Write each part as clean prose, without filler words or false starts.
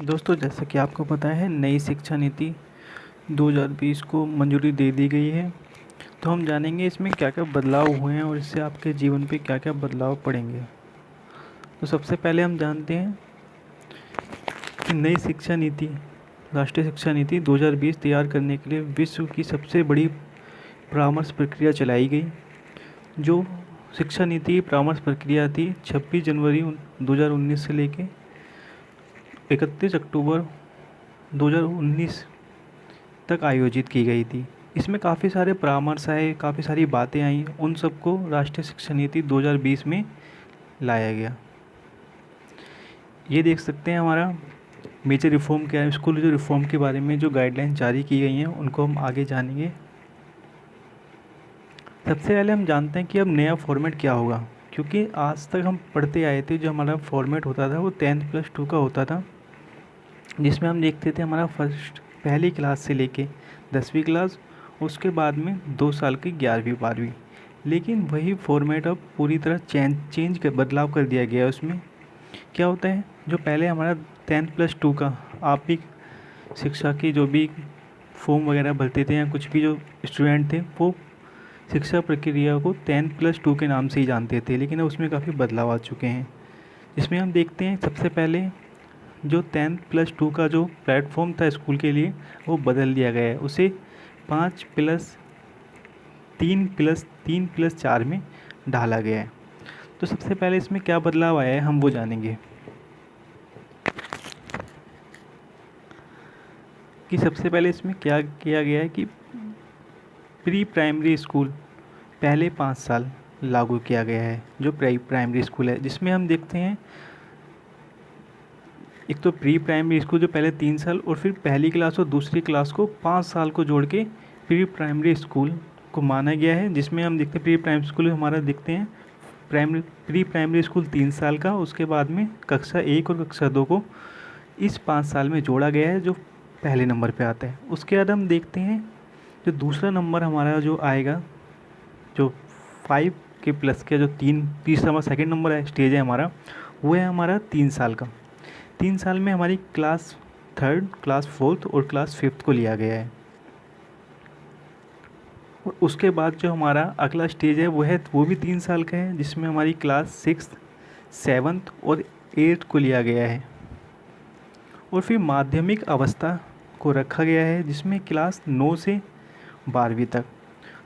दोस्तों, जैसा कि आपको पता है, नई शिक्षा नीति 2020 को मंजूरी दे दी गई है। तो हम जानेंगे इसमें क्या क्या बदलाव हुए हैं और इससे आपके जीवन पे क्या क्या बदलाव पड़ेंगे। तो सबसे पहले हम जानते हैं कि नई शिक्षा नीति, राष्ट्रीय शिक्षा नीति 2020 तैयार करने के लिए विश्व की सबसे बड़ी परामर्श प्रक्रिया चलाई गई। जो शिक्षा नीति की परामर्श प्रक्रिया थी 26 जनवरी 2019 से लेके 31 अक्टूबर 2019 तक आयोजित की गई थी। इसमें काफ़ी सारे परामर्श आए, काफ़ी सारी बातें आई, उन सबको राष्ट्रीय शिक्षा नीति 2020 में लाया गया। ये देख सकते हैं हमारा मेजर रिफॉर्म क्या है। स्कूल जो रिफॉर्म के बारे में जो गाइडलाइन जारी की गई हैं उनको हम आगे जानेंगे। सबसे पहले हम जानते हैं कि अब नया फॉर्मेट क्या होगा, क्योंकि आज तक हम पढ़ते आए थे जो हमारा फॉर्मेट होता था वो 10+2 का होता था, जिसमें हम देखते थे हमारा पहली क्लास से लेके 10वीं क्लास, उसके बाद में 2 साल की 11वीं 12वीं। लेकिन वही फॉर्मेट अब पूरी तरह चेंज कर बदलाव कर दिया गया है। उसमें क्या होता है, जो पहले हमारा 10+2 का आप भी शिक्षा की जो भी फॉर्म वगैरह भरते थे या कुछ भी जो स्टूडेंट थे वो शिक्षा प्रक्रिया को 10+2 के नाम से ही जानते थे, लेकिन अब उसमें काफ़ी बदलाव आ चुके हैं। इसमें हम देखते हैं सबसे पहले जो 10+2 का जो प्लेटफॉर्म था स्कूल के लिए वो बदल दिया गया है। उसे 5+3+3+4 में ढाला गया है। तो सबसे पहले इसमें क्या बदलाव आया है हम वो जानेंगे कि सबसे पहले इसमें क्या किया गया है कि प्री प्राइमरी स्कूल पहले 5 साल लागू किया गया है। जो प्राइमरी स्कूल है जिसमें हम देखते हैं एक तो प्री प्राइमरी स्कूल जो पहले 3 साल और फिर पहली क्लास और दूसरी क्लास को 5 साल को जोड़ के प्री प्राइमरी स्कूल को माना गया है। जिसमें हम देखते हैं प्री प्राइमरी स्कूल हमारा देखते हैं प्री प्राइमरी स्कूल 3 साल का, उसके बाद में कक्षा 1 और कक्षा 2 को इस 5 साल में जोड़ा गया है जो पहले नंबर पे आता है। उसके बाद हम देखते हैं जो दूसरा नंबर हमारा जो आएगा, जो 5 के प्लस के जो तीसरा हमारा सेकेंड नंबर है स्टेज है हमारा, वो है हमारा 3 साल का। 3 साल में हमारी क्लास 3rd, क्लास 4th और क्लास 5th को लिया गया है। और उसके बाद जो हमारा अगला स्टेज है वो भी 3 साल का है, जिसमें हमारी क्लास 6th, 7th और 8th को लिया गया है। और फिर माध्यमिक अवस्था को रखा गया है जिसमें क्लास 9 से 12वीं तक।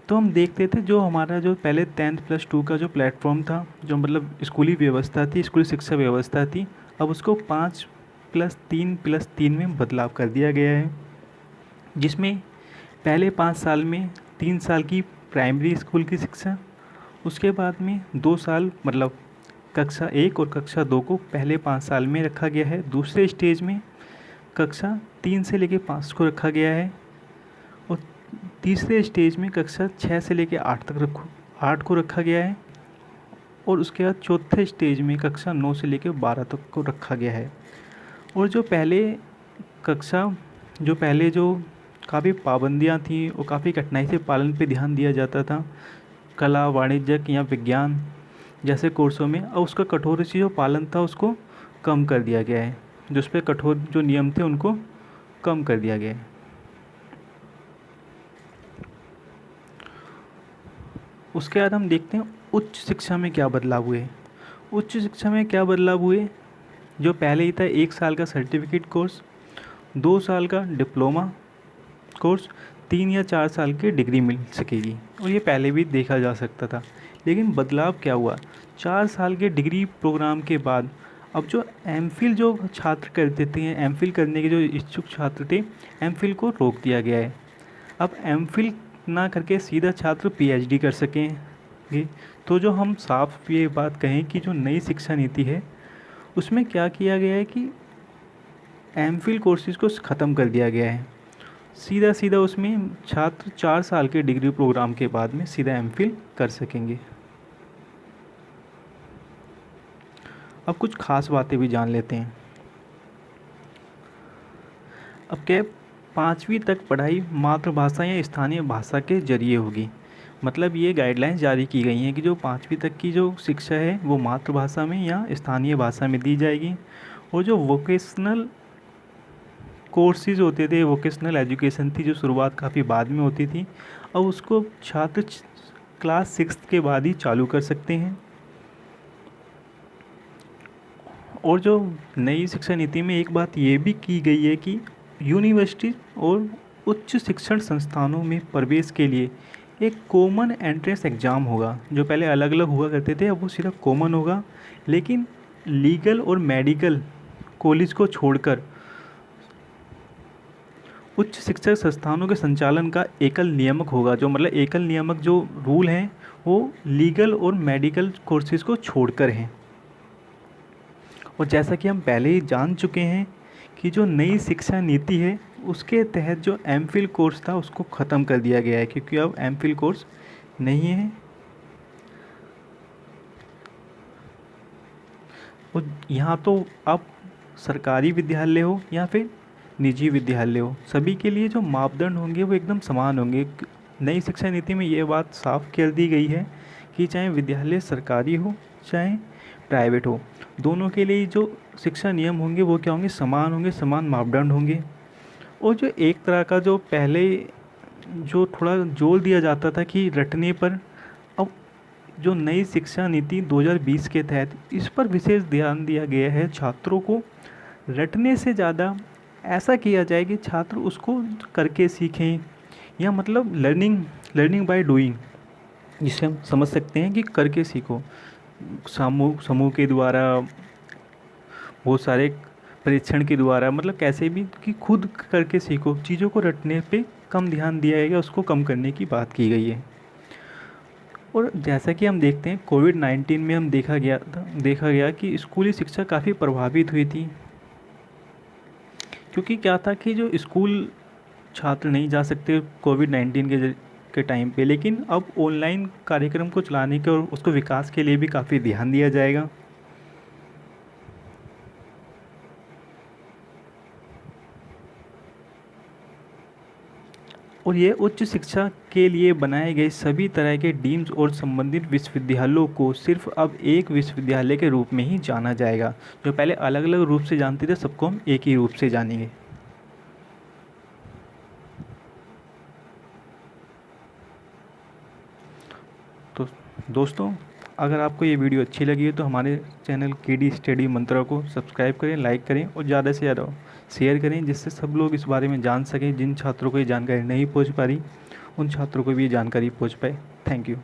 तो हम देखते थे जो हमारा जो पहले 10+2 का जो प्लेटफॉर्म था, जो मतलब स्कूली व्यवस्था थी, स्कूली शिक्षा व्यवस्था थी, अब उसको 5+3+3 में बदलाव कर दिया गया है। जिसमें पहले 5 साल में 3 साल की प्राइमरी स्कूल की शिक्षा, उसके बाद में 2 साल मतलब कक्षा 1 और कक्षा 2 को पहले 5 साल में रखा गया है। दूसरे स्टेज में कक्षा 3 से लेके 5 को रखा गया है और तीसरे स्टेज में कक्षा 6 से लेके 8 को रखा गया है। और उसके बाद चौथे स्टेज में कक्षा 9 से लेके 12 तक को रखा गया है। और जो पहले जो काफ़ी पाबंदियां थी और काफ़ी कठिनाई से पालन पे ध्यान दिया जाता था कला, वाणिज्यिक या विज्ञान जैसे कोर्सों में, अब उसका कठोर से जो पालन था उसको कम कर दिया गया है। जो उस पर कठोर जो नियम थे उनको कम कर दिया गया है। उसके बाद हम देखते हैं उच्च शिक्षा में क्या बदलाव हुए। उच्च शिक्षा में क्या बदलाव हुए, जो पहले ही था 1 साल का सर्टिफिकेट कोर्स, 2 साल का डिप्लोमा कोर्स, 3 या 4 साल की डिग्री मिल सकेगी। और ये पहले भी देखा जा सकता था, लेकिन बदलाव क्या हुआ, 4 साल के डिग्री प्रोग्राम के बाद अब जो एमफिल जो छात्र करते थे, एमफिल करने के जो इच्छुक छात्र थे, एमफिल को रोक दिया गया है। अब एमफिल ना करके सीधा छात्र पीएचडी कर सकेंगे। तो जो हम साफ ये बात कहें कि जो नई शिक्षा नीति है उसमें क्या किया गया है कि एमफिल कोर्सेज़ को ख़त्म कर दिया गया है। सीधा उसमें छात्र 4 साल के डिग्री प्रोग्राम के बाद में सीधा एमफिल कर सकेंगे। अब कुछ खास बातें भी जान लेते हैं। अब क्या 5वीं तक पढ़ाई मातृभाषा या स्थानीय भाषा के जरिए होगी। मतलब ये गाइडलाइंस जारी की गई हैं कि जो 5वीं तक की जो शिक्षा है वो मातृभाषा में या स्थानीय भाषा में दी जाएगी। और जो वोकेशनल कोर्सेज होते थे, वोकेशनल एजुकेशन थी जो शुरुआत काफ़ी बाद में होती थी, अब उसको छात्र क्लास 6 के बाद ही चालू कर सकते हैं। और जो नई शिक्षा नीति में एक बात ये भी की गई है कि यूनिवर्सिटी और उच्च शिक्षण संस्थानों में प्रवेश के लिए एक कॉमन एंट्रेंस एग्ज़ाम होगा। जो पहले अलग अलग हुआ करते थे अब वो सिर्फ कॉमन होगा, लेकिन लीगल और मेडिकल कॉलेज को छोड़कर उच्च शिक्षा संस्थानों के संचालन का एकल नियामक होगा। जो मतलब एकल नियामक जो रूल हैं वो लीगल और मेडिकल कोर्सेज को छोड़कर हैं। और जैसा कि हम पहले ही जान चुके हैं कि जो नई शिक्षा नीति है उसके तहत जो एमफिल कोर्स था उसको ख़त्म कर दिया गया है, क्योंकि अब एमफिल कोर्स नहीं है। और यहाँ तो अब सरकारी विद्यालय हो या फिर निजी विद्यालय हो, सभी के लिए जो मापदंड होंगे वो एकदम समान होंगे। नई शिक्षा नीति में ये बात साफ कर दी गई है कि चाहे विद्यालय सरकारी हो चाहे प्राइवेट हो, दोनों के लिए जो शिक्षा नियम होंगे वो क्या होंगे, समान होंगे, समान मापदंड होंगे। और जो एक तरह का जो पहले जो थोड़ा जोर दिया जाता था कि रटने पर, अब जो नई शिक्षा नीति 2020 के तहत इस पर विशेष ध्यान दिया गया है। छात्रों को रटने से ज़्यादा ऐसा किया जाए कि छात्र उसको करके सीखें, या मतलब लर्निंग बाय डूइंग, जिसे हम समझ सकते हैं कि करके सीखो। समूह के द्वारा, बहुत सारे परीक्षण के द्वारा, मतलब कैसे भी कि खुद करके सीखो। चीज़ों को रटने पे कम ध्यान दिया गया, उसको कम करने की बात की गई है। और जैसा कि हम देखते हैं कोविड-19 में हम देखा गया कि स्कूली शिक्षा काफ़ी प्रभावित हुई थी, क्योंकि क्या था कि जो स्कूल छात्र नहीं जा सकते कोविड-19 के टाइम पे, लेकिन अब ऑनलाइन कार्यक्रम को चलाने के और उसको विकास के लिए भी काफ़ी ध्यान दिया जाएगा। और ये उच्च शिक्षा के लिए बनाए गए सभी तरह के डीम्स और संबंधित विश्वविद्यालयों को सिर्फ अब एक विश्वविद्यालय के रूप में ही जाना जाएगा। जो पहले अलग अलग रूप से जानते थे, सबको हम एक ही रूप से जानेंगे। तो दोस्तों, अगर आपको ये वीडियो अच्छी लगी है तो हमारे चैनल केडी स्टडी मंत्रा को सब्सक्राइब करें, लाइक करें और ज़्यादा से ज़्यादा शेयर करें, जिससे सब लोग इस बारे में जान सकें। जिन छात्रों को ये जानकारी नहीं पहुंच पा रही उन छात्रों को भी ये जानकारी पहुंच पाए। Thank you.